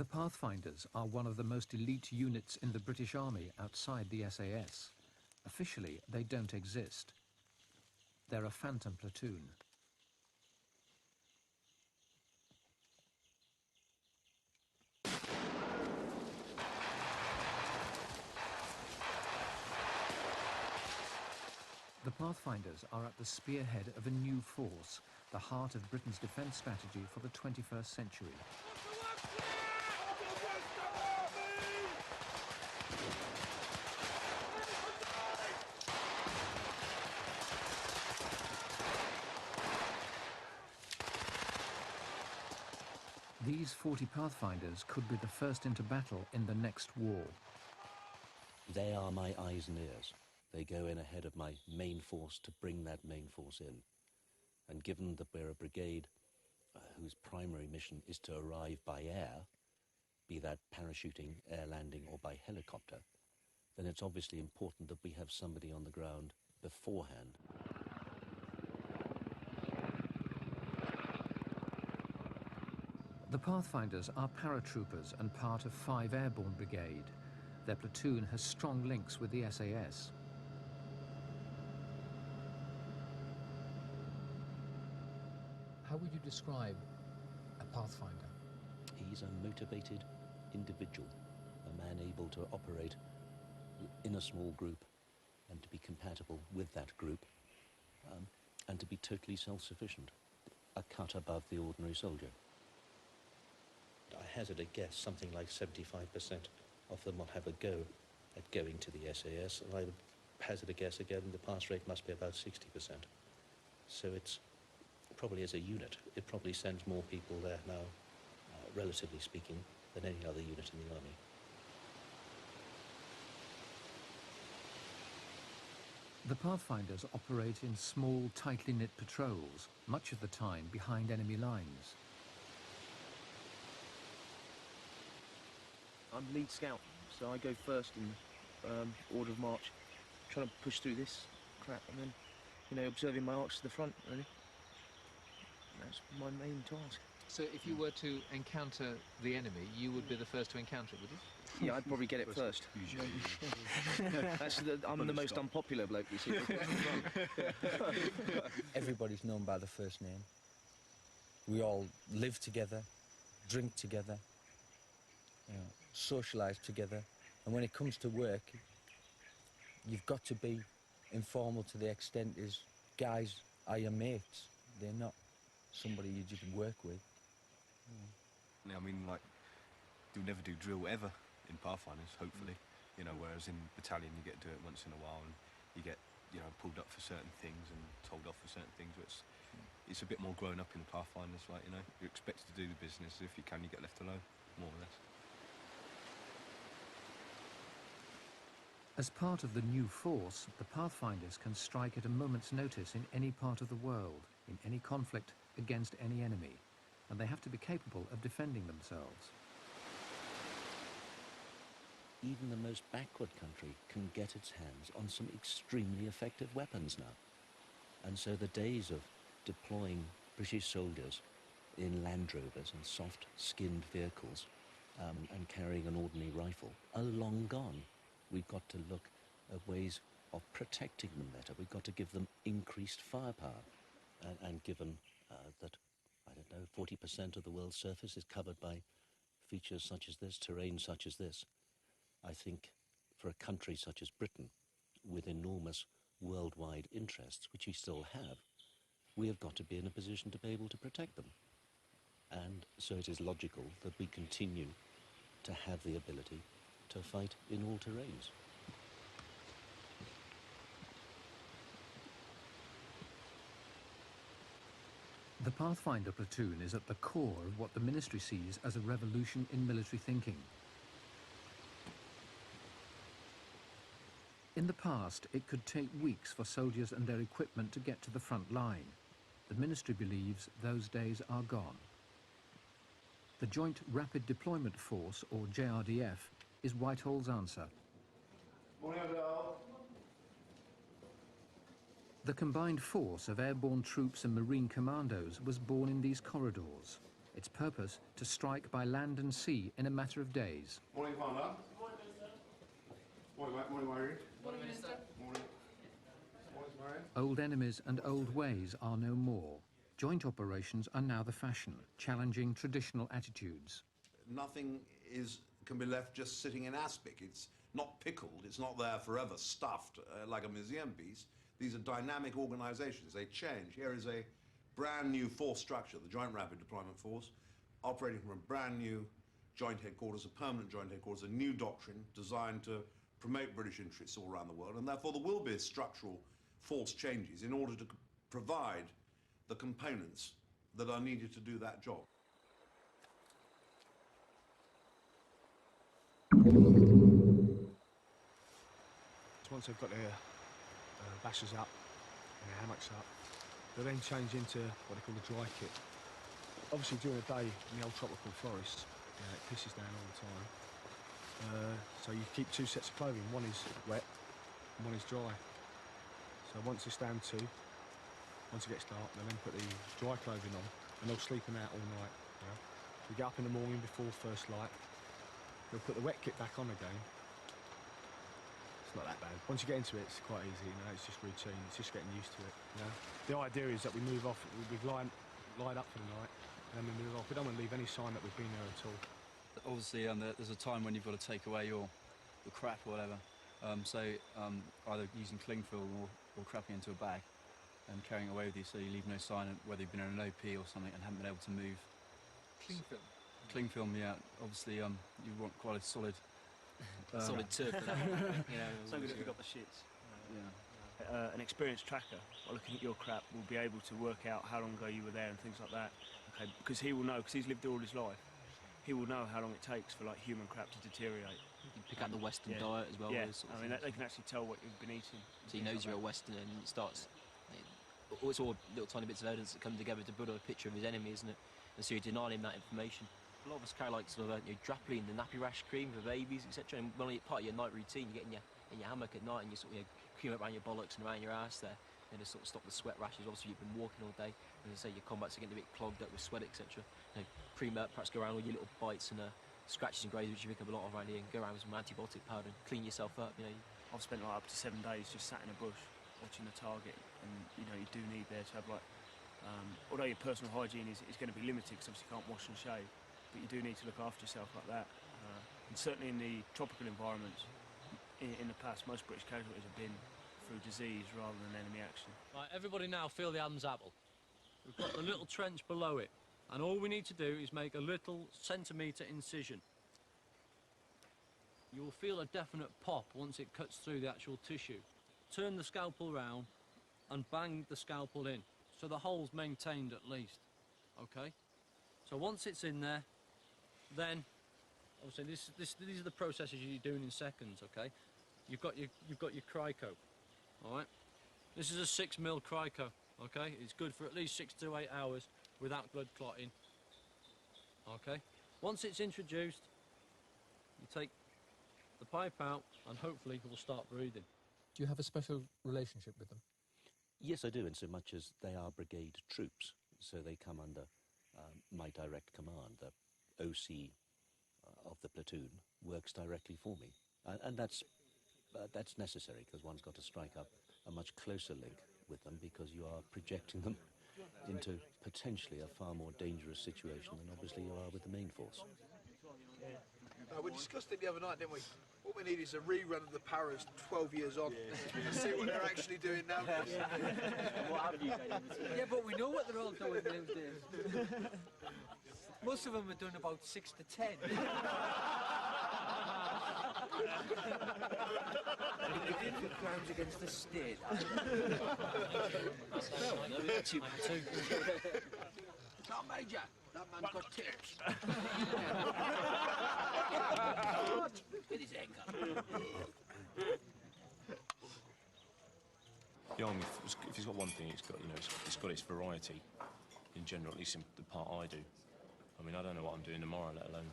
The Pathfinders are one of the most elite units in the British Army outside the SAS. Officially, they don't exist. They're a phantom platoon. The Pathfinders are at the spearhead of a new force, the heart of Britain's defence strategy for the 21st century. These 40 Pathfinders could be the first into battle in the next war. They are my eyes and ears. They go in ahead of my main force to bring that main force in. And given that we're a brigade whose primary mission is to arrive by air, be that parachuting, air landing, or by helicopter, then it's obviously important that we have somebody on the ground beforehand. The Pathfinders are paratroopers and part of 5 Airborne Brigade. Their platoon has strong links with the SAS. How would you describe a Pathfinder? He's a motivated individual, a man able to operate in a small group and to be compatible with that group, and to be totally self-sufficient, a cut above the ordinary soldier. I hazard a guess, something like 75% of them will have a go at going to the SAS, and I would hazard a guess again, the pass rate must be about 60%. So it's probably, as a unit, it probably sends more people there now, relatively speaking, than any other unit in the army. The Pathfinders operate in small, tightly knit patrols, much of the time behind enemy lines. I'm lead scout, so I go first in order of march, trying to push through this crap and then, observing my arcs to the front, really. That's my main task. So if you were to encounter the enemy, you would be the first to encounter it, would you? Yeah, I'd probably get it first. I'm the most unpopular bloke, you see. Everybody's known by the first name. We all live together, drink together, socialise together. And when it comes to work, you've got to be informal to the extent is guys are your mates. They're not somebody you just work with. I mean, like, you'll never do drill ever in Pathfinders, hopefully. Whereas in battalion you get to do it once in a while and you get, pulled up for certain things and told off for certain things. It's a bit more grown up in the Pathfinders, like, you're expected to do the business. If you can, you get left alone, more or less. As part of the new force, the Pathfinders can strike at a moment's notice in any part of the world, in any conflict, against any enemy, and they have to be capable of defending themselves. Even the most backward country can get its hands on some extremely effective weapons now. And so the days of deploying British soldiers in Land Rovers and soft-skinned vehicles and carrying an ordinary rifle are long gone. We've got to look at ways of protecting them better. We've got to give them increased firepower. And given that, 40% of the world's surface is covered by features such as this, terrain such as this, I think for a country such as Britain, with enormous worldwide interests, which we still have, we have got to be in a position to be able to protect them. And so it is logical that we continue to have the ability to fight in all terrains. The Pathfinder platoon is at the core of what the ministry sees as a revolution in military thinking. In the past, it could take weeks for soldiers and their equipment to get to the front line. The ministry believes those days are gone. The Joint Rapid Deployment Force, or JRDF, is Whitehall's answer. Morning, Adele. The combined force of airborne troops and marine commandos was born in these corridors. Its purpose to strike by land and sea in a matter of days. Morning, Commander. Morning, Minister. Morning, mate. Morning, Mary. Morning, Minister. Morning. Morning, Mary. Old enemies and old ways are no more. Joint operations are now the fashion, challenging traditional attitudes. Nothing can be left just sitting in aspic. It's not pickled, it's not there forever stuffed like a museum piece. These are dynamic organizations, they change. Here is a brand new force structure, the Joint Rapid Deployment Force, operating from a brand new joint headquarters, a permanent joint headquarters, a new doctrine designed to promote British interests all around the world, and therefore there will be structural force changes in order to provide the components that are needed to do that job. Once they've got their bashers up and their hammocks up, they'll then change into what they call the dry kit. Obviously during the day in the old tropical forests, it pisses down all the time. So you keep two sets of clothing, one is wet and one is dry. So once it's down to, once it gets dark, they'll then put the dry clothing on and they'll sleep them out all night. So we get up in the morning before first light, they'll put the wet kit back on again. It's not that bad. Once you get into it, it's quite easy, it's just routine, it's just getting used to it, The idea is that we move off, we've lined up for the night, and then we move off. We don't want to leave any sign that we've been there at all. Obviously, there's a time when you've got to take away your crap or whatever. Either using cling film or crapping into a bag and carrying it away with you, so you leave no sign of whether you've been in an OP or something and haven't been able to move. Cling film? Cling film, yeah. Obviously, you want quite a solid... solid turf. So good if you've got the shits. Yeah. An experienced tracker, by looking at your crap, will be able to work out how long ago you were there and things like that. Okay, because he will know, because he's lived all his life, he will know how long it takes for human crap to deteriorate. You pick out the Western diet as well. Yeah, they can actually tell what you've been eating. So he knows you're a Westerner and it starts... It's all little tiny bits of evidence that come together to build a picture of his enemy, isn't it? And so you're denying him that information. A lot of us carry draplene, the nappy rash cream for babies, etc. And when it's part of your night routine, you get in your hammock at night and you sort of cream it around your bollocks and around your ass there, and to sort of stop the sweat rashes. Obviously, you've been walking all day, and as I say, your combats are getting a bit clogged up with sweat, etc. Cream up, perhaps go around with your little bites and scratches and grazes, which you pick up a lot of around here, and go around with some antibiotic powder and clean yourself up. I've spent up to 7 days just sat in a bush watching the target, and you do need there to have although your personal hygiene is going to be limited because obviously you can't wash and shave, but you do need to look after yourself like that. And certainly in the tropical environments, in the past, most British casualties have been through disease rather than enemy action. Right, everybody now feel the Adam's apple. We've got the little trench below it, and all we need to do is make a little centimetre incision. You will feel a definite pop once it cuts through the actual tissue. Turn the scalpel round and bang the scalpel in, so the hole's maintained at least, okay? So once it's in there, then obviously these are the processes you're doing in seconds, okay? You've got your crico, all right? This is a 6mm crico, okay? It's good for at least 6 to 8 hours without blood clotting, okay? Once it's introduced, you take the pipe out and hopefully it will start breathing. Do you have a special relationship with them? Yes, I do, in so much as they are brigade troops, so they come under my direct command. The OC of the platoon works directly for me, and that's necessary because one's got to strike up a much closer link with them because you are projecting them into potentially a far more dangerous situation than obviously you are with the main force. We discussed it the other night, didn't we? What we need is a rerun of the Paras 12 years on and see what they're actually doing now. What have you done? Yeah, but we know what they're all doing nowadays. Most of them are doing about 6 to 10. Crimes against the state. Two. Not Major. That man's got tips. Get his head cut. The army, if it's got one thing, it's got it's got its variety in general, at least in the part I do. I mean, I don't know what I'm doing tomorrow, let alone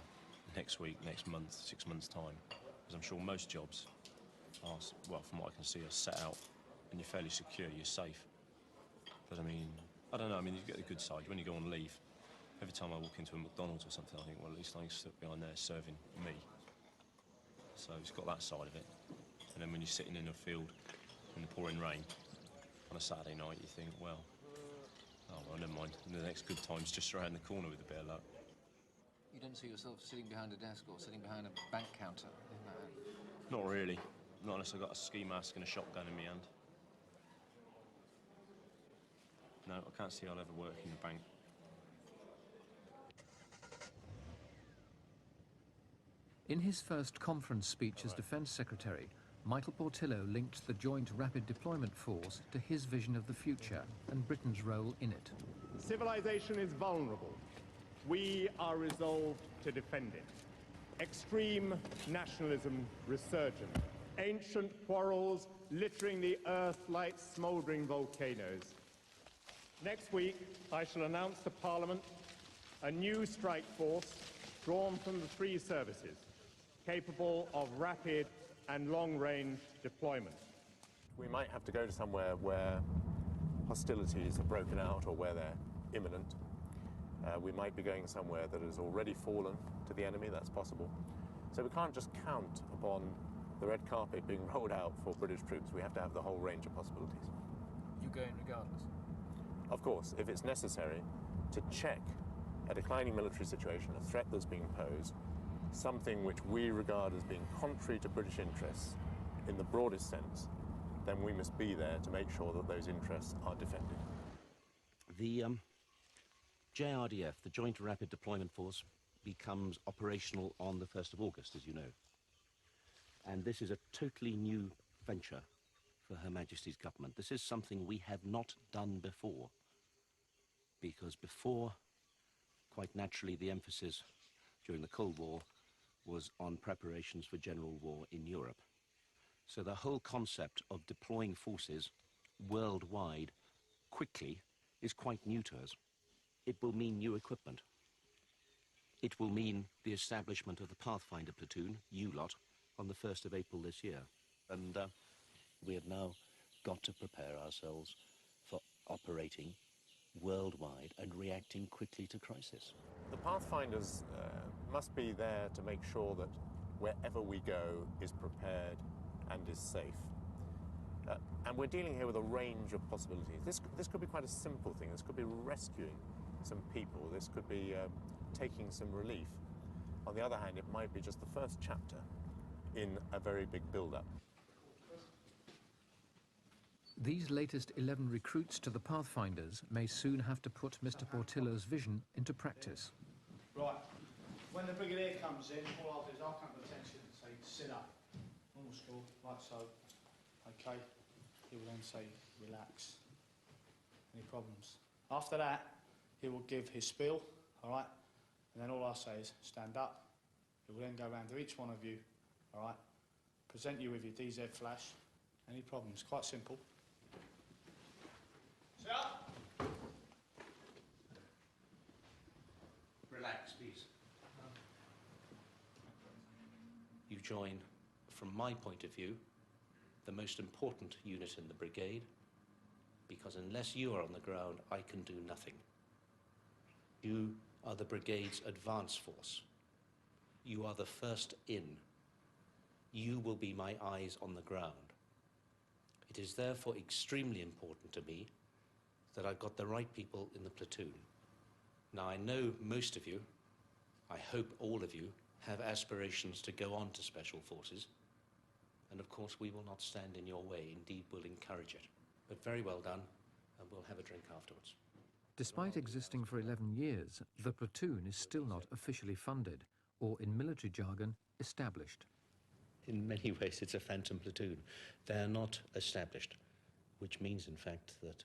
next week, next month, 6 months' time. Because I'm sure most jobs are, well, from what I can see, are set out and you're fairly secure, you're safe. But I mean, I don't know, I mean, you get the good side. When you go on leave, every time I walk into a McDonald's or something, I think, well, at least I can sit behind there serving me. So it's got that side of it. And then when you're sitting in a field in the pouring rain on a Saturday night, you think, well, oh, well, never mind. The next good time's just around the corner with a bit of luck. You don't see yourself sitting behind a desk or sitting behind a bank counter? Not really. Not unless I've got a ski mask and a shotgun in my hand. No, I can't see I'll ever work in the bank. In his first conference speech as Defence Secretary, Michael Portillo linked the Joint Rapid Deployment Force to his vision of the future and Britain's role in it. Civilization is vulnerable. We are resolved to defend it. Extreme nationalism resurgent. Ancient quarrels littering the earth like smouldering volcanoes. Next week, I shall announce to Parliament a new strike force drawn from the 3 services, capable of rapid and long-range deployment. We might have to go to somewhere where hostilities have broken out or where they're imminent. We might be going somewhere that has already fallen to the enemy, that's possible. So we can't just count upon the red carpet being rolled out for British troops. We have to have the whole range of possibilities. You go in regardless? Of course, if it's necessary to check a declining military situation, a threat that's being posed, something which we regard as being contrary to British interests in the broadest sense, then we must be there to make sure that those interests are defended. The JRDF, the Joint Rapid Deployment Force, becomes operational on the 1st of August, as you know. And this is a totally new venture for Her Majesty's government. This is something we have not done before, because before, quite naturally, the emphasis during the Cold War was on preparations for general war in Europe. So the whole concept of deploying forces worldwide quickly is quite new to us. It will mean new equipment. It will mean the establishment of the Pathfinder platoon, you lot, on the 1st of April this year. And we have now got to prepare ourselves for operating worldwide and reacting quickly to crisis. The Pathfinders must be there to make sure that wherever we go is prepared and is safe. And we're dealing here with a range of possibilities. This could be quite a simple thing. This could be rescuing some people. This could be taking some relief. On the other hand, it might be just the first chapter in a very big build-up. These latest 11 recruits to the Pathfinders may soon have to put Mr. Portillo's vision into practice. Right, when the brigadier comes in, all I'll do is I'll come to attention and say, sit up. Normal score, like so. Okay, he will then say, relax. Any problems? After that, he will give his spiel, all right? And then all I'll say is, stand up. He will then go around to each one of you, all right? Present you with your DZ flash. Any problems? Quite simple. Sit up. Relax, please. You join, from my point of view, the most important unit in the brigade, because unless you are on the ground, I can do nothing. You are the brigade's advance force. You are the first in. You will be my eyes on the ground. It is therefore extremely important to me that I've got the right people in the platoon. Now, I know most of you, I hope all of you, have aspirations to go on to Special Forces. And of course, we will not stand in your way. Indeed, we'll encourage it. But very well done, and we'll have a drink afterwards. Despite existing for 11 years, the platoon is still not officially funded, or in military jargon, established. In many ways, it's a phantom platoon. They are not established, which means, in fact, that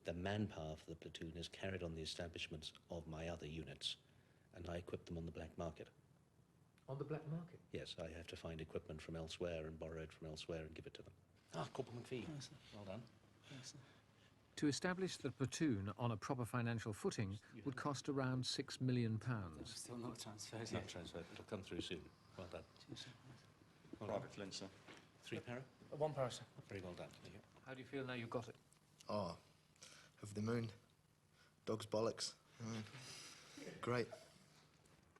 the manpower for the platoon is carried on the establishments of my other units, and I equip them on the black market. On the black market? Yes, I have to find equipment from elsewhere and borrow it from elsewhere and give it to them. Ah, Corporal McPhee. Yes, well done. Yes, To establish the platoon on a proper financial footing would cost around £6 million. Still not transferred. It's not transferred. It'll come through soon. Well done. Private Flint, sir. 3 para? 1 para, sir. Very well done. Thank you. How do you feel now you've got it? Oh, over the moon. Dog's bollocks. Great.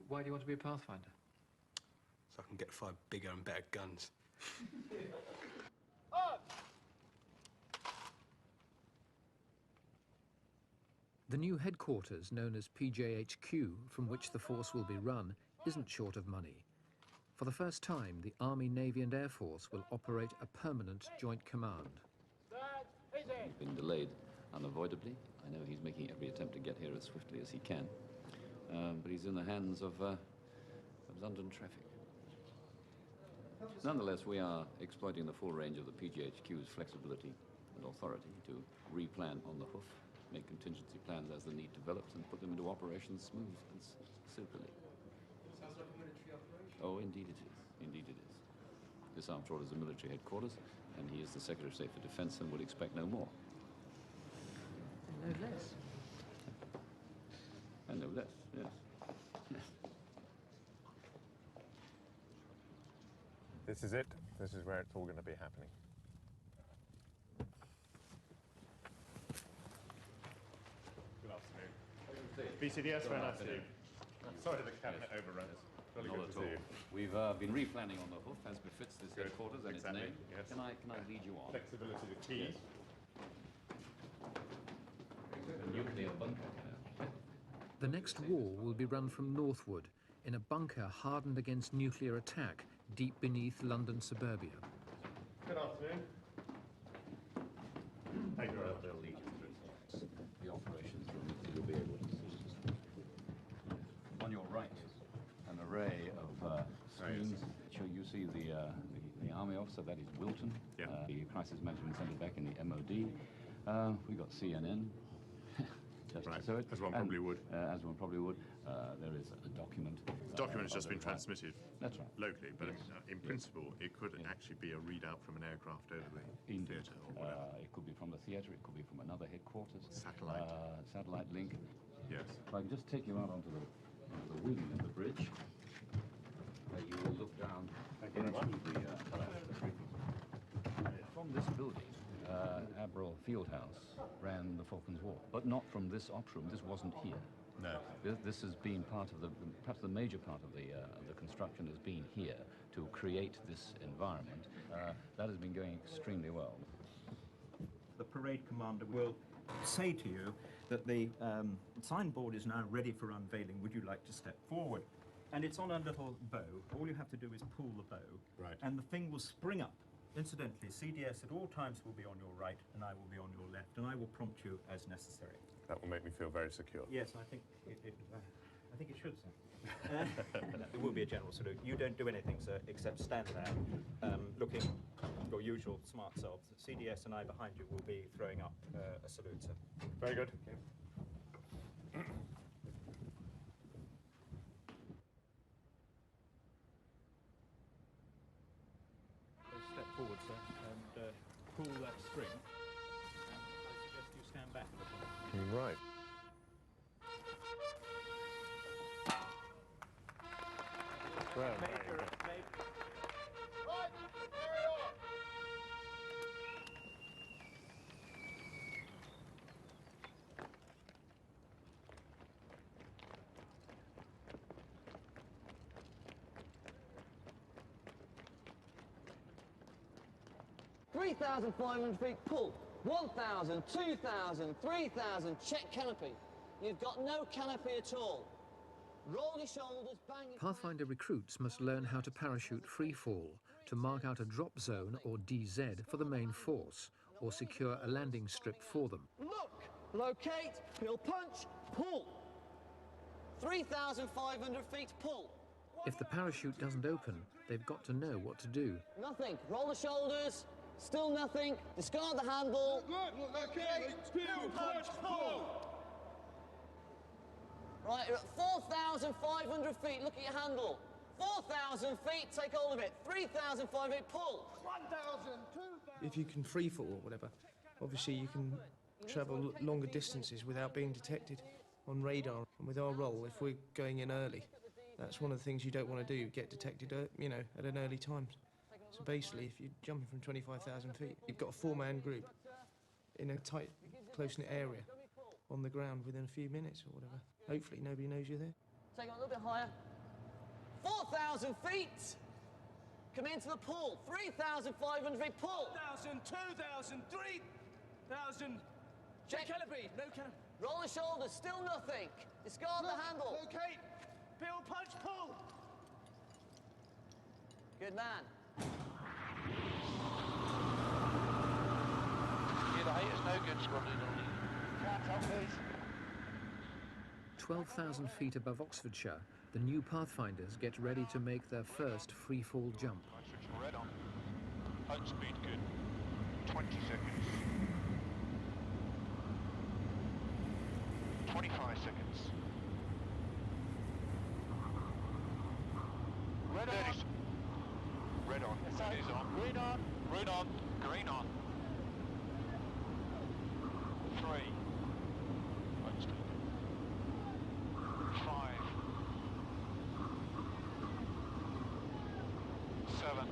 Why do you want to be a Pathfinder? So I can get 5 bigger and better guns. The new headquarters, known as PJHQ, from which the force will be run, isn't short of money. For the first time, the Army, Navy and Air Force will operate a permanent joint command. He's been delayed unavoidably. I know he's making every attempt to get here as swiftly as he can, but he's in the hands of London traffic. Nonetheless, we are exploiting the full range of the PGHQ's flexibility and authority to replan on the hoof, make contingency plans as the need develops, and put them into operation smooth and silkily. Sounds like a military operation. Oh, indeed it is. Indeed it is. This, after all, is the military headquarters, and he is the Secretary of State for Defense and would expect no more. No less. And no less, yes. This is it. This is where it's all going to be happening. Good afternoon. BCDS, very nice to see you. Sorry the cabinet overrun. Really good to see you. We've been replanning on the hoof as befits this headquarters and exactly. its name. Yes. Can I lead you on? Flexibility, the key. Yes. A nuclear bunker. The next wall will be run from northward, in a bunker hardened against nuclear attack, deep beneath London suburbia. Good afternoon. Thank you very much. They'll lead you through the operations room. You'll be able to see. On your right, an array of screens. Sure, you see the army officer. That is Wilton. Yeah. The crisis management centre back in the MOD. We got CNN. Right, so as one probably would. As one probably would. There is a document. The document has just been transmitted That's right. locally, but in principle, it could actually be a readout from an aircraft over the theatre or whatever. It could be from the theatre, it could be from another headquarters. Satellite. Satellite link. Yes. If I can just take you out onto the wing of the bridge, where you will look down into the bridge. From this building, Admiral Fieldhouse ran the Falklands War, but not from this op room. This wasn't here. No. This has been part of perhaps the major part of the construction has been here to create this environment. That has been going extremely well. The parade commander will say to you that the signboard is now ready for unveiling. Would you like to step forward? And it's on a little bow. All you have to do is pull the bow, right, and the thing will spring up. Incidentally, CDS at all times will be on your right, and I will be on your left, and I will prompt you as necessary. That will make me feel very secure. Yes, I think it should, sir. It will be a general salute. You don't do anything, sir, except stand there, looking your usual smart selves. CDS and I behind you will be throwing up a salute, sir. Very good. Okay. Step forward, sir, and pull that string. And I suggest you stand back a little. Right. Well, Major. 3,500 feet, pull. 1,000, 2,000, 3,000, check canopy. You've got no canopy at all. Roll your shoulders, bang your... Pathfinder recruits must learn how to parachute free fall, to mark out a drop zone, or DZ, for the main force, or secure a landing strip for them. Look, locate, peel punch, pull. 3,500 feet, pull. If the parachute doesn't open, they've got to know what to do. Nothing. Roll the shoulders. Still nothing. Discard the handle. Good. Okay. Peel punch, pull. Right, you're at 4,500 feet. Look at your handle. 4,000 feet. Take hold of it. 3,500 feet. Pull. 1,000, 2,000. If you can free fall or whatever, obviously you can travel longer distances without being detected on radar. And with our role, if we're going in early, that's one of the things you don't want to do, get detected, you know, at an early time. So basically, if you're jumping from 25,000 feet, you've got a four-man group in a tight, close-knit area on the ground within a few minutes or whatever. Hopefully nobody knows you're there. Take it a little bit higher. 4,000 feet! Come into the pool. 3,500 feet. Pull. 1,000, 2,000, 3,000. Check. Canopy. No canopy. Roll the shoulders. Still nothing. Discard the handle. Locate. Peel, punch, pull. Good man. Yeah, the height is no good, squadron. Flat up, please. 12,000 feet above Oxfordshire, the new Pathfinders get ready to make their first free-fall jump. Red on. Height speed good. 20 seconds. 25 seconds. Red on. Red on. Red is on. Green on. Red on. Green on. 3. Height speed. 5. 7.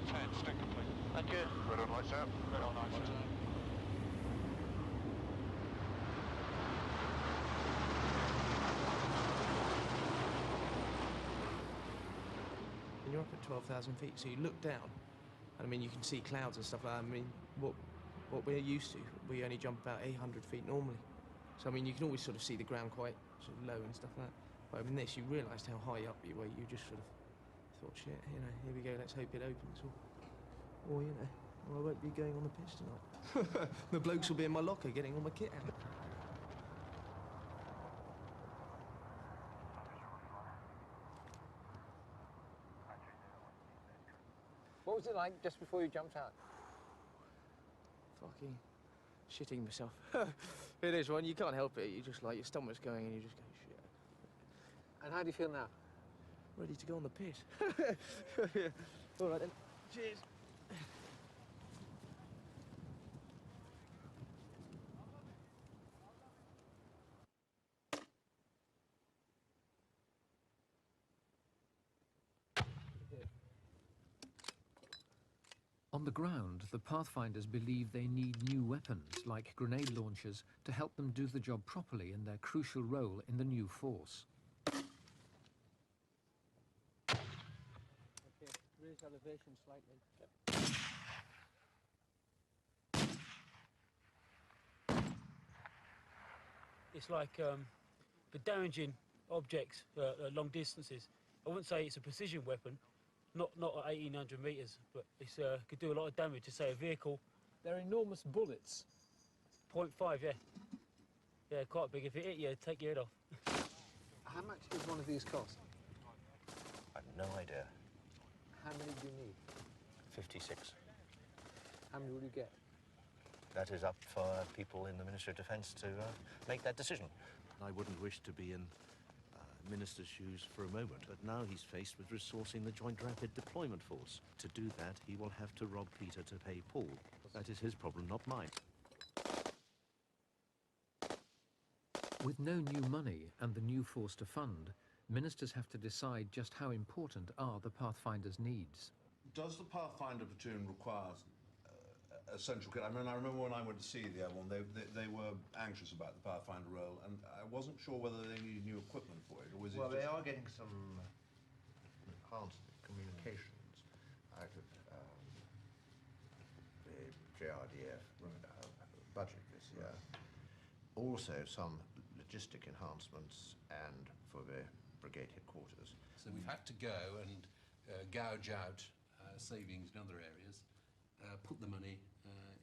10. Stick complete. Thank you. Red on, lights out. Red on, lights out. And you're up at 12,000 feet, so you look down, and I mean, you can see clouds and stuff like that. I mean, what we're used to, we only jump about 800 feet normally. So, I mean, you can always sort of see the ground quite sort of low and stuff like that. But I mean, this, you realised how high up you were. You just sort of thought, shit, you know, here we go, let's hope it opens. Or you know, well, I won't be going on the piss tonight. The blokes will be in my locker getting all my kit out. What was it like just before you jumped out? Fucking shitting myself. It is one, you can't help it. You just like, your stomach's going and you just go, shit. And how do you feel now? Ready to go on the piss. All right then. Cheers. On the ground, the Pathfinders believe they need new weapons, like grenade launchers, to help them do the job properly in their crucial role in the new force. Okay, raise elevation slightly. It's like for damaging objects at long distances. I wouldn't say it's a precision weapon, not at 1,800 metres, but it's could do a lot of damage to, say, a vehicle. They're enormous bullets. 0.5, yeah. Yeah, quite big. If it hit you, take your head off. How much does one of these cost? I've no idea. How many do you need? 56. How many will you get? That is up for people in the Ministry of Defence to make that decision. I wouldn't wish to be in Minister's shoes for a moment, but now he's faced with resourcing the Joint Rapid Deployment Force. To do that, he will have to rob Peter to pay Paul. That is his problem, not mine. With no new money and the new force to fund, ministers have to decide just how important are the Pathfinders' needs. Does the Pathfinder platoon require essential kit? I mean, I remember when I went to see the Airborne, they were anxious about the Pathfinder role, and I wasn't sure whether they needed new equipment for it, or was it well, just... they are getting some enhanced communications out of the JRDF budget this year. Also, some logistic enhancements and for the brigade headquarters. So we've had to go and gouge out savings in other areas, put the money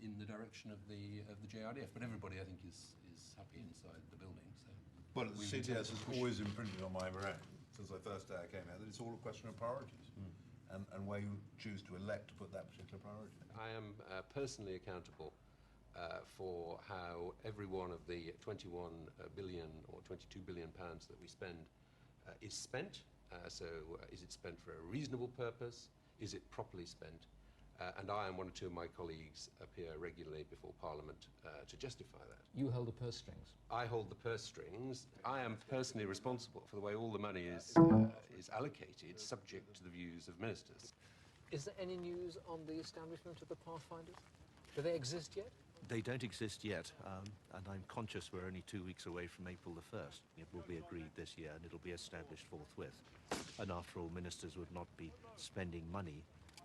in the direction of the JRDF. But everybody, I think, is happy inside the building. So. Well, the CTS has always imprinted on my brain, since the first day I came here, that it's all a question of priorities, and where you choose to elect to put that particular priority. I am personally accountable for how every one of the 21 billion or 22 billion pounds that we spend is spent. So is it spent for a reasonable purpose? Is it properly spent? And I and one or two of my colleagues appear regularly before Parliament to justify that. You hold the purse strings. I hold the purse strings. I am personally responsible for the way all the money is allocated, subject to the views of ministers. Is there any news on the establishment of the Pathfinders? Do they exist yet? They don't exist yet, and I'm conscious we're only 2 weeks away from April the 1st. It will be agreed this year and it'll be established forthwith. And after all, ministers would not be spending money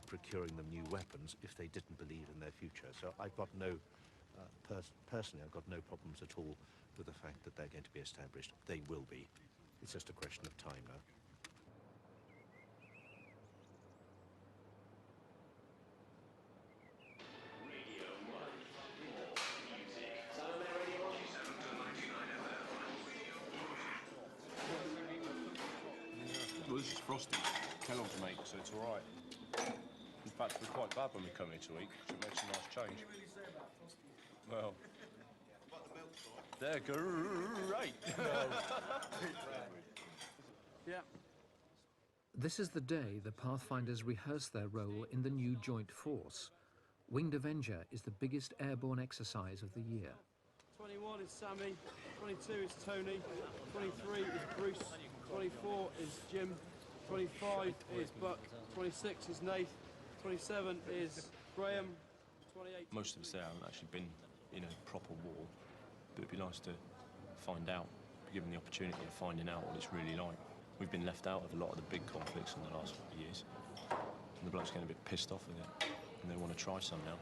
procuring them new weapons if they didn't believe in their future. So I've got no, personally, I've got no problems at all with the fact that they're going to be established. They will be. It's just a question of time now. Well, this is frosty. Kellogg's make, so it's all right. In fact, we're quite bad when we come here to eat, so it makes a nice change. Well, they're great. Yeah. This is the day the Pathfinders rehearse their role in the new joint force. Winged Avenger is the biggest airborne exercise of the year. 21 is Sammy, 22 is Tony, 23 is Bruce, 24 is Jim, 25 is Buck, 26 is Nath, 27 is Graham, 28... Most of us there haven't actually been in a proper war, but it'd be nice to find out, be given the opportunity of finding out what it's really like. We've been left out of a lot of the big conflicts in the last couple of years, and the bloke's getting a bit pissed off with it, and they want to try some now.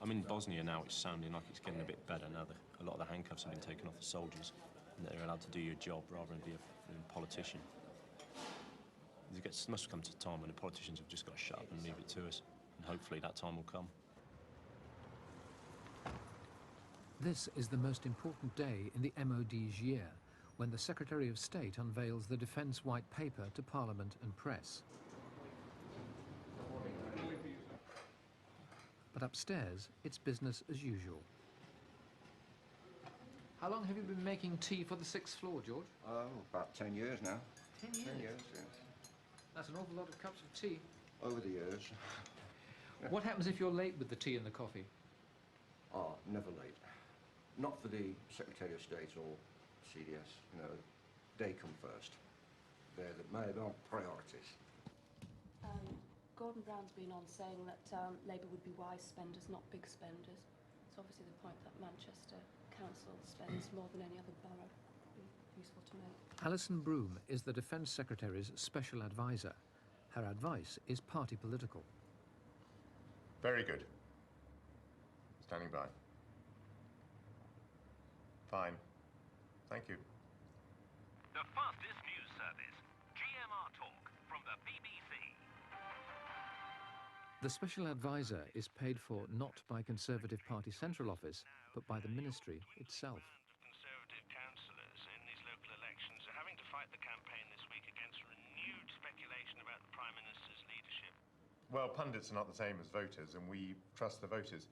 I'm in Bosnia now, it's sounding like it's getting a bit better now that a lot of the handcuffs have been taken off the soldiers and that they're allowed to do your job rather than be a politician. There must come to a time when the politicians have just got to shut up and leave it to us, and hopefully that time will come. This is the most important day in the MOD's year, when the Secretary of State unveils the Defence White Paper to Parliament and press. But upstairs, it's business as usual. How long have you been making tea for the 6th floor, George? Oh, about 10 years now. 10 years? 10 years, yes. That's an awful lot of cups of tea. Over the years. What happens if you're late with the tea and the coffee? Oh, never late. Not for the Secretary of State or CDS, you know. They come first. They're our priorities. Gordon Brown's been on saying that Labour would be wise spenders, not big spenders. It's obviously the point that Manchester Council spends more than any other borough. Be useful to know. Alison Broom is the Defence Secretary's special advisor. Her advice is party political. Very good. Standing by. Fine. Thank you. The fastest news service, GMR Talk, from the BBC. The special advisor is paid for not by Conservative Party Central Office, but by the ministry itself. Conservative councillors in these local elections are having to fight the campaign this week against renewed speculation about the Prime Minister's leadership. Well, pundits are not the same as voters, and we trust the voters.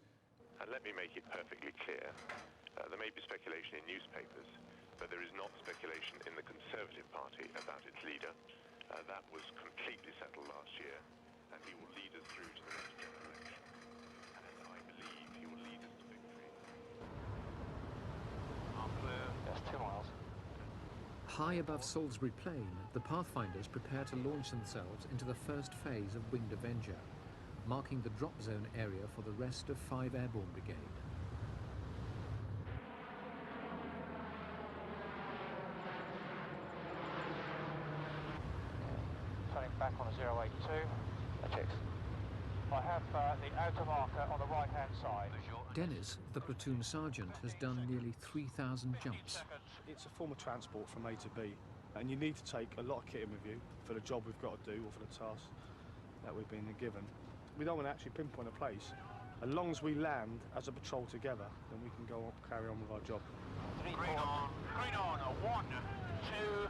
And let me make it perfectly clear. There may be speculation in newspapers, but there is not speculation in the Conservative Party about its leader. That was completely settled last year, and he will lead us through to the next general election. And I believe he will lead us to victory. I'm clear. That's 2 miles. High above Salisbury Plain, the Pathfinders prepare to launch themselves into the first phase of Winged Avenger, marking the drop zone area for the rest of 5 Airborne Brigade. Turning back on a 082. Checks. I have the outer marker on the right-hand side. Dennis, the platoon sergeant, has done nearly 3,000 jumps. It's a form of transport from A to B, and you need to take a lot of kit in with you for the job we've got to do or for the task that we've been given. We don't want to actually pinpoint a place. As long as we land as a patrol together, then we can go on, carry on with our job. Green on. Green on. 1, 2,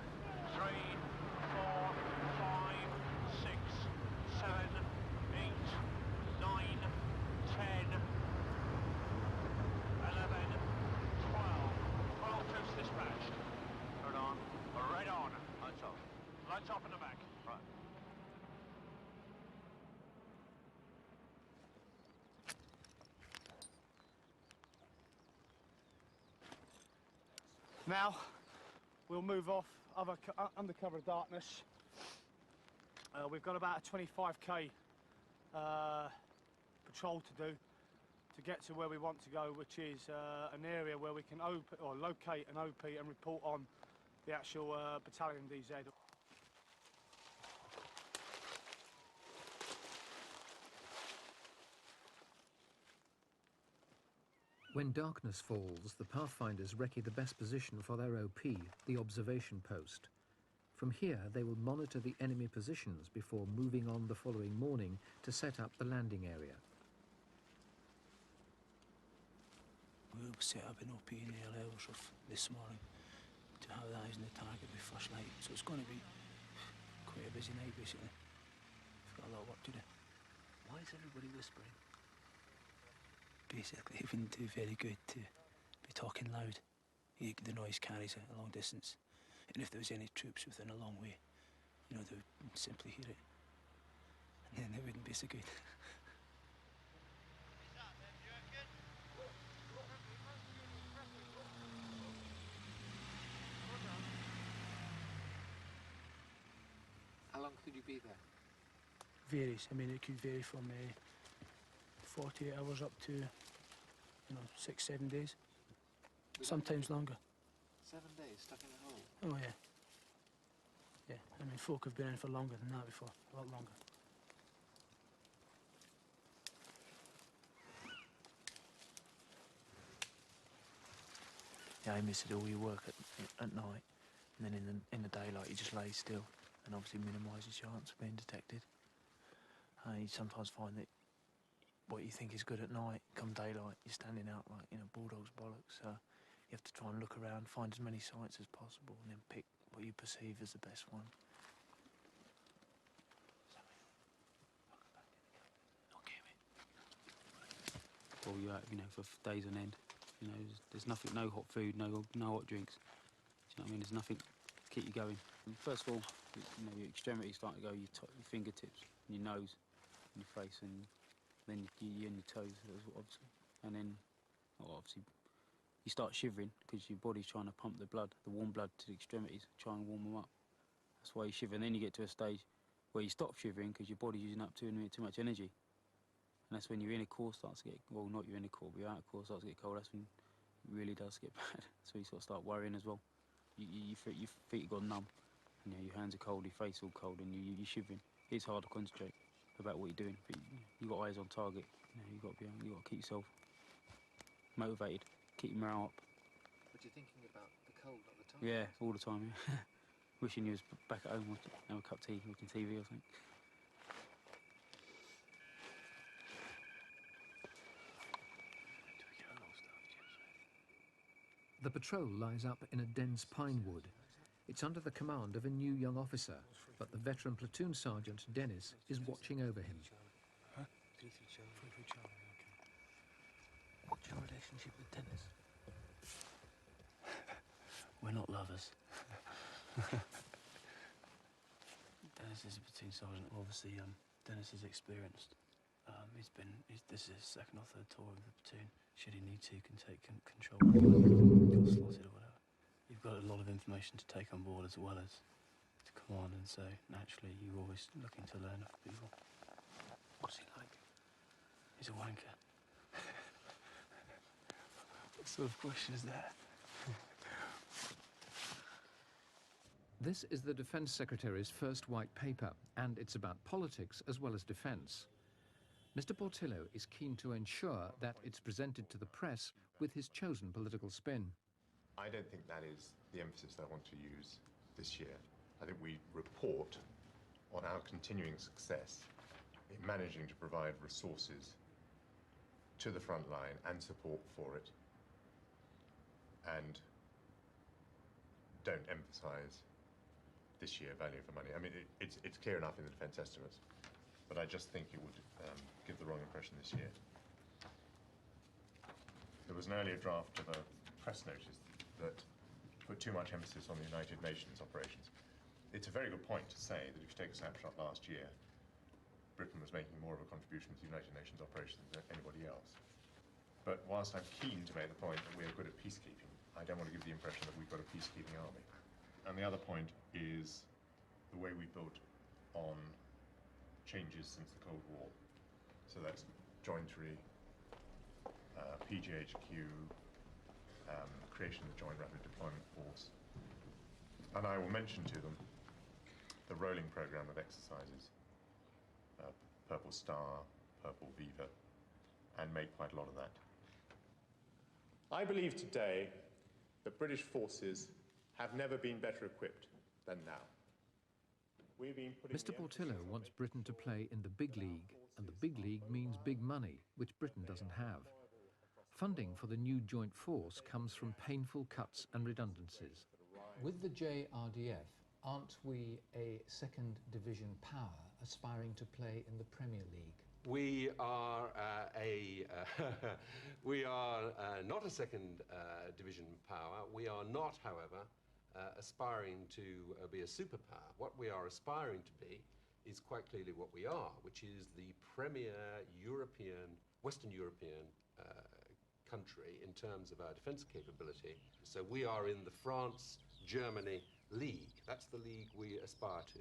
3, 4, 5, 6, 7, 8, 9, 10, 11, 12. 12 troops dispatched. Red on. Red on. Lights off. Lights off in the back. Right. Now, we'll move off under cover of darkness. We've got about a 25k patrol to do to get to where we want to go, which is an area where we can locate an OP and report on the actual battalion DZ. When darkness falls, the Pathfinders recce the best position for their OP, the observation post. From here, they will monitor the enemy positions before moving on the following morning to set up the landing area. We'll set up an OP in the early hours of this morning to have that as the target with first night. So it's going to be quite a busy night, basically. We've got a lot of work to do. Why is everybody whispering? Basically, it wouldn't do very good to be talking loud. The noise carries it a long distance. And if there was any troops within a long way, you know, they would simply hear it. And then it wouldn't be so good. How long could you be there? Varies. I mean, it could vary from 48 hours up to, 6, 7 days. Sometimes longer. 7 days stuck in a hole? Oh, yeah. Yeah, I mean, folk have been in for longer than that before, a lot longer. Yeah, Amy said all your work at night, and then in the daylight you just lay still, and obviously minimises your chance of being detected. You sometimes find that what you think is good at night, come daylight, you're standing out like, bulldog's bollocks. You have to try and look around, find as many sites as possible, and then pick what you perceive as the best one. Or you're out, for days on end. There's nothing, no hot food, no hot drinks. Do you know what I mean? There's nothing to keep you going. And first of all, your extremities start to go, your fingertips, and your nose, and your face, and then your toes, obviously. And then, obviously, you start shivering because your body's trying to pump the blood, the warm blood to the extremities, try and warm them up. That's why you shiver. And then you get to a stage where you stop shivering because your body's using up too much energy. And that's when your inner core starts to get, well, not your inner core, but your outer core starts to get cold. That's when it really does get bad. So you sort of start worrying as well. Your feet have gone numb. Your hands are cold, your face all cold, and you're shivering. It's hard to concentrate about what you're doing, but you've got eyes on target. You've got to keep yourself motivated, keep your morale up. But you're thinking about the cold all the time? Yeah, all the time, yeah. Wishing you was back at home, have a cup of tea, watching TV or something. The patrol lies up in a dense pine wood. It's under the command of a new young officer, but the veteran platoon sergeant, Dennis, is watching over him. Huh? What's your relationship with Dennis? We're not lovers. Dennis is a platoon sergeant. Obviously, Dennis is experienced. This is his second or third tour of the platoon. Should he need to, can take control. Got slotted or whatever. You've got a lot of information to take on board as well as to command, and so naturally you're always looking to learn of people. What's he like? He's a wanker. What sort of question is that? This is the Defence Secretary's first white paper, and it's about politics as well as defence. Mr. Portillo is keen to ensure that it's presented to the press with his chosen political spin. I don't think that is the emphasis I want to use this year. I think we report on our continuing success in managing to provide resources to the front line and support for it, and don't emphasize this year value for money. I mean, it's clear enough in the defence estimates, but I just think it would give the wrong impression this year. There was an earlier draft of a press notice that put too much emphasis on the United Nations operations. It's a very good point to say that if you take a snapshot last year, Britain was making more of a contribution to the United Nations operations than anybody else. But whilst I'm keen to make the point that we are good at peacekeeping, I don't want to give the impression that we've got a peacekeeping army. And the other point is the way we built on changes since the Cold War. So that's jointery, PGHQ, creation of the Joint Rapid Deployment Force. And I will mention to them the rolling program of exercises, Purple Star, Purple Viva, and make quite a lot of that. I believe today that British forces have never been better equipped than now. Mr. Portillo wants Britain to play in the big league, and the big league means big money, which Britain doesn't have. Funding for the new joint force comes from painful cuts and redundancies. With the JRDF, aren't we a second division power aspiring to play in the Premier League? We are we are not a second division power. We are not, however, aspiring to be a superpower. What we are aspiring to be is quite clearly what we are, which is the premier European, Western European country in terms of our defence capability. So we are in the France-Germany league. That's the league we aspire to.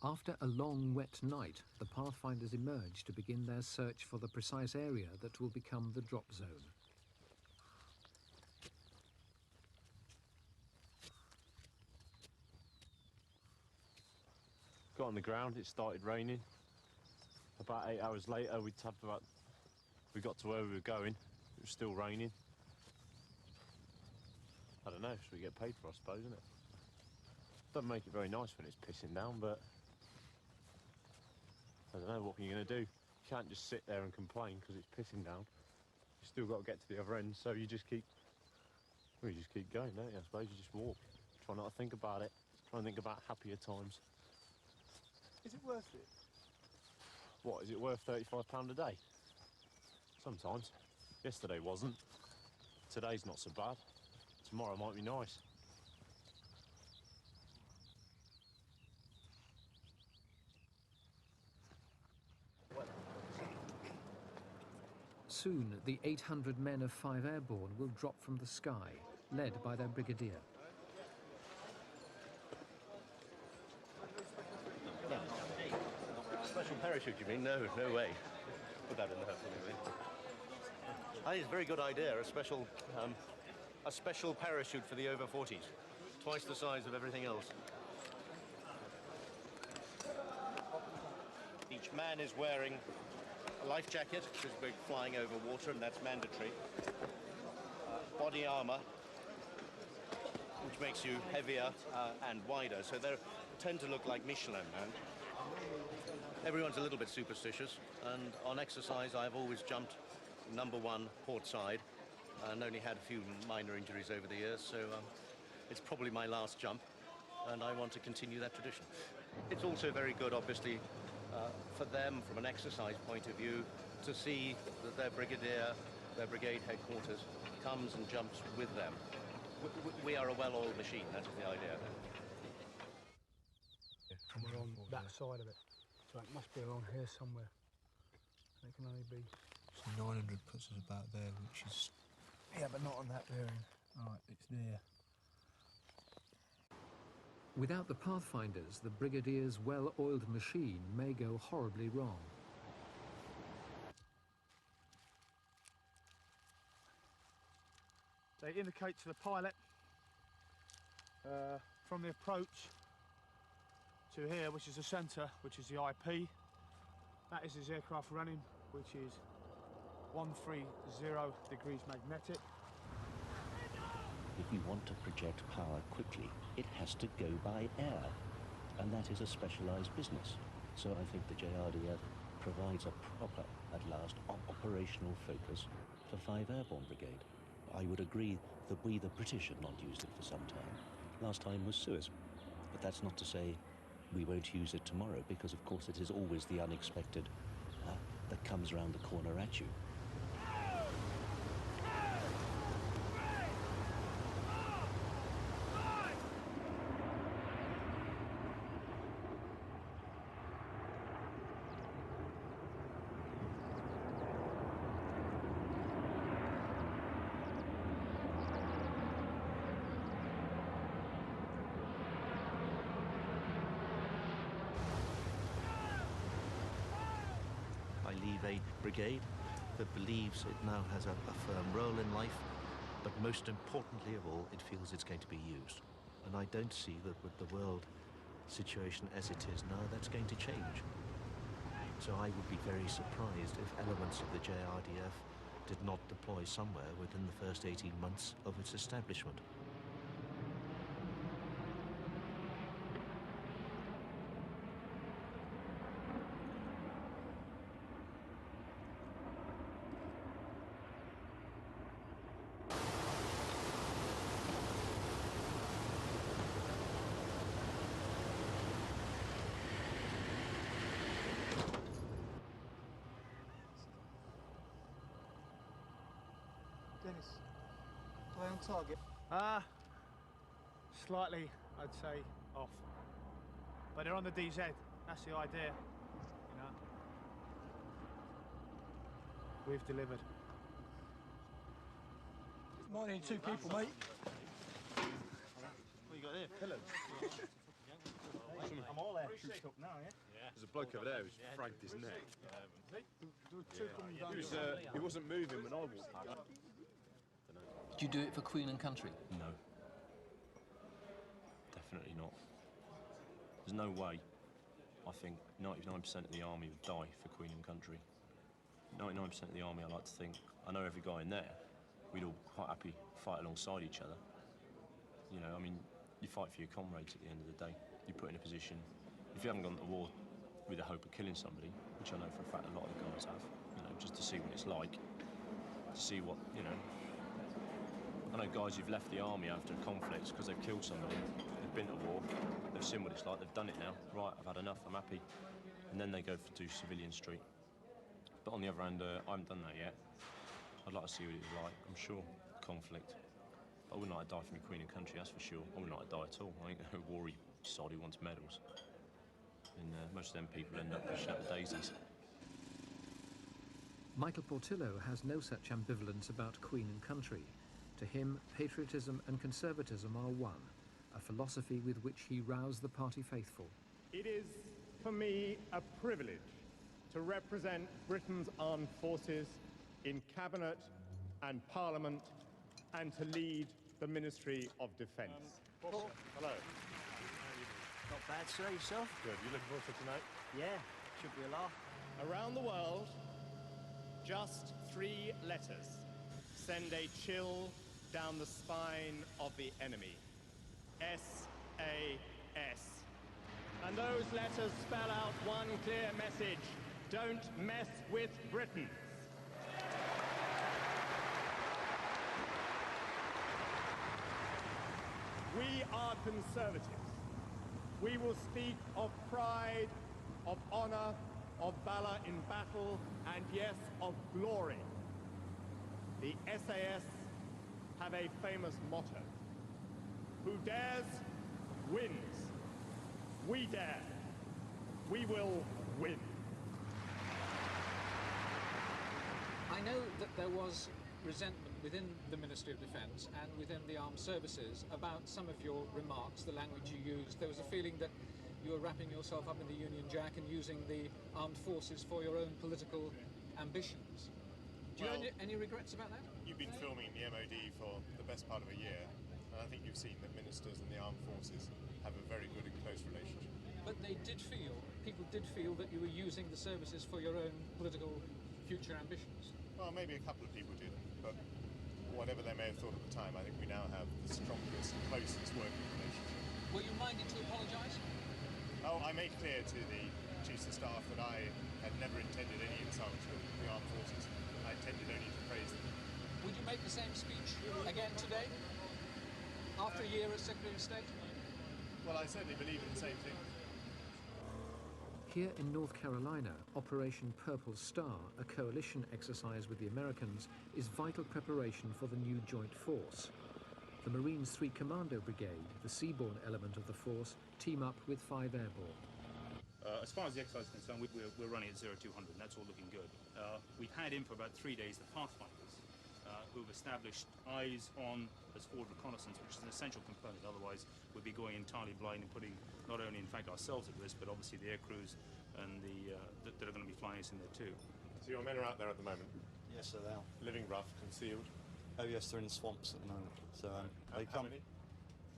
After a long, wet night, the Pathfinders emerge to begin their search for the precise area that will become the drop zone. Got on the ground, it started raining. About 8 hours later, we got to where we were going. It was still raining. I don't know, should we get paid for, I suppose, isn't it? Doesn't make it very nice when it's pissing down, but I don't know, what are you going to do? You can't just sit there and complain because it's pissing down. You still got to get to the other end, so you just keep going, don't you? I suppose you just walk. Try not to think about it. Try and think about happier times. Is it worth it? What, is it worth £35 a day? Sometimes. Yesterday wasn't. Today's not so bad. Tomorrow might be nice. Soon, the 800 men of 5 Airborne will drop from the sky, led by their brigadier. Special parachute, you mean? No, no way. Put that in the house anyway. I think it's a very good idea, a special parachute for the over 40s. Twice the size of everything else. Each man is wearing a life jacket, because we're flying over water, and that's mandatory. Body armor, which makes you heavier and wider, so they tend to look like Michelin man. Everyone's a little bit superstitious, and on exercise I've always jumped #1 port side and only had a few minor injuries over the years, so it's probably my last jump, and I want to continue that tradition. It's also very good, obviously, for them, from an exercise point of view, to see that their brigadier, their brigade headquarters, comes and jumps with them. We are a well-oiled machine, that's the idea. And we're on that side of it, so it must be along here somewhere. It can only be... So 900 puts us about there, which is... Yeah, but not on that bearing. Right, it's there. Without the Pathfinders, the Brigadier's well-oiled machine may go horribly wrong. They indicate to the pilot from the approach to here, which is the centre, which is the IP. That is his aircraft running, which is 130 degrees magnetic. If you want to project power quickly, it has to go by air, and that is a specialised business. So I think the JRDF provides a proper, at last, operational focus for 5 Airborne Brigade. I would agree that we, the British, have not used it for some time. Last time was Suez, but that's not to say we won't use it tomorrow, because of course it is always the unexpected that comes around the corner at you. a brigade that believes it now has a firm role in life, but most importantly of all, it feels it's going to be used. And I don't see that with the world situation as it is now, that's going to change. So I would be very surprised if elements of the JRDF did not deploy somewhere within the first 18 months of its establishment. Dennis, play on target? Slightly, I'd say, off. But they're on the DZ, that's the idea, you know. We've delivered. Might need two people, mate. What you got here? Pillars? I'm all there. Trooped up now, yeah? There's a bloke over there who's fragged his neck. He wasn't moving when I walked past. Did you do it for Queen and Country? No. Definitely not. There's no way. I think 99% of the army would die for Queen and Country. 99% of the army, I like to think, I know every guy in there, we'd all quite happy fight alongside each other. You know, I mean, you fight for your comrades at the end of the day. You put in a position, if you haven't gone to war with the hope of killing somebody, which I know for a fact a lot of the guys have, you know, just to see what it's like, to see what, you know, I know guys who've left the army after conflicts because they've killed somebody, they've been to war, they've seen what it's like, they've done it now, right, I've had enough, I'm happy, and then they go to civilian street. But on the other hand, I haven't done that yet. I'd like to see what it was like, I'm sure, conflict. But I wouldn't like to die for my Queen and Country, that's for sure. I wouldn't like to die at all. I think a war sod who wants medals. And most of them people end up pushing up the daisies. Michael Portillo has no such ambivalence about Queen and Country. To him, patriotism and conservatism are one, a philosophy with which he roused the party faithful. It is, for me, a privilege to represent Britain's armed forces in Cabinet and Parliament and to lead the Ministry of Defence. Paul. Hello. Not bad, sir, yourself? Good. You looking forward to tonight? Yeah, should be a laugh. Around the world, just 3 letters send a chill down the spine of the enemy. S-A-S. And those letters spell out one clear message. Don't mess with Britain. We are conservatives. We will speak of pride, of honor, of valor in battle, and yes, of glory. The SAS have a famous motto: who dares, wins. We dare. We will win. I know that there was resentment within the Ministry of Defence and within the armed services about some of your remarks, the language you used. There was a feeling that you were wrapping yourself up in the Union Jack and using the armed forces for your own political ambitions. Do you have any regrets about that? You've been filming the MOD for the best part of a year, and I think you've seen that ministers and the armed forces have a very good and close relationship. But people did feel that you were using the services for your own political future ambitions. Well, maybe a couple of people did, but whatever they may have thought at the time, I think we now have the strongest, closest working relationship. Were you minded to apologise? Oh, I made clear to the chiefs of staff that I had never intended any insult to the armed forces. I intended only to praise them. Would you make the same speech again today, after a year as Secretary of State? Well, I certainly believe in the same thing. Here in North Carolina, Operation Purple Star, a coalition exercise with the Americans, is vital preparation for the new joint force. The Marines 3 Commando Brigade, the seaborne element of the force, team up with 5 airborne. As far as the exercise is concerned, we're running at 0-200, and that's all looking good. We've had in for about 3 days the Pathfinders, who've established eyes on as forward reconnaissance, which is an essential component. Otherwise, we'd be going entirely blind and putting not only, in fact, ourselves at risk, but obviously the air crews and that are going to be flying us in there too. So your men are out there at the moment? Yes, sir, they are. Living rough, concealed? Oh yes, they're in the swamps at the moment. So they How come. many?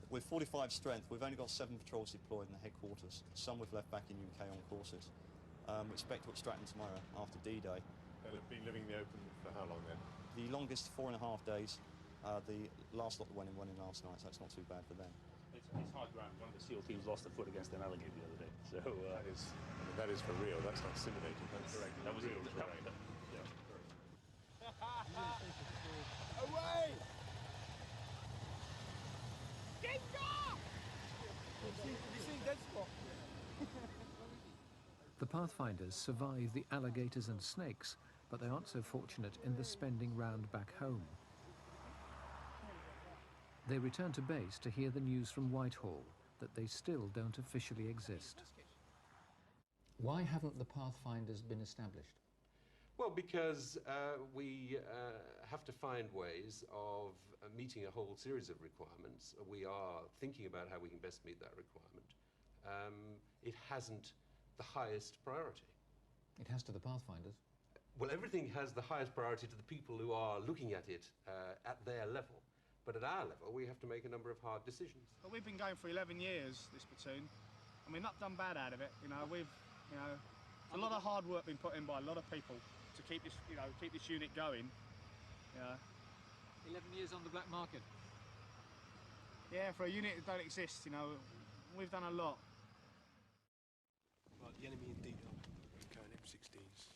With 45 strength, we've only got 7 patrols deployed in the headquarters. Some we've left back in UK on courses. We expect to extract them tomorrow after D-Day. They'll have been living in the open for how long then? The longest 4.5 days. The last lot that went in last night, so it's not too bad for them. It's hard ground. One of the SEAL teams lost a foot against an alligator the other day. So that is for real. That's not simulated. That's correct. That was real that, terrain. Away! Get off! You seen dead spot? The Pathfinders survive the alligators and snakes, but they aren't so fortunate in the spending round back home. They return to base to hear the news from Whitehall that they still don't officially exist. Why haven't the Pathfinders been established? Well, because we have to find ways of meeting a whole series of requirements. We are thinking about how we can best meet that requirement. It hasn't the highest priority. It has to the Pathfinders. Well, everything has the highest priority to the people who are looking at it at their level. But at our level, we have to make a number of hard decisions. But we've been going for 11 years, this platoon, and we've not done bad out of it. You know, a lot of hard work been put in by a lot of people to keep this, keep this unit going. 11 years on the black market. Yeah, for a unit that don't exist, we've done a lot. Right, the enemy in detail. Carrying M16s,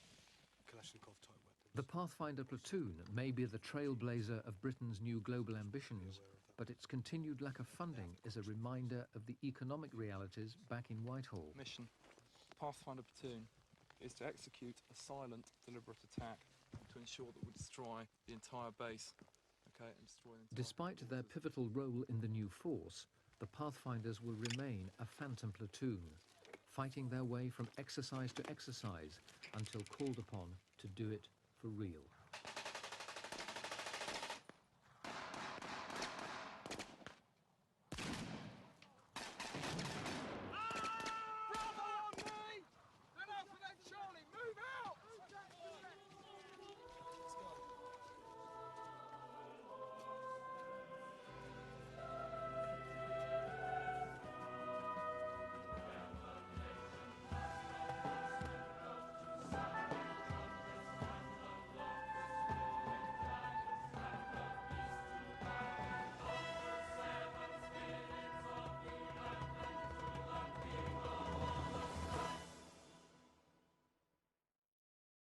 Kalashnikov-type weapons. The Pathfinder platoon may be the trailblazer of Britain's new global ambitions, but its continued lack of funding is a reminder of the economic realities back in Whitehall. Mission, Pathfinder platoon, is to execute a silent, deliberate attack to ensure that we destroy the entire base. Okay, and destroy the entire Despite their pivotal role in the new force, the Pathfinders will remain a phantom platoon, fighting their way from exercise to exercise until called upon to do it for real.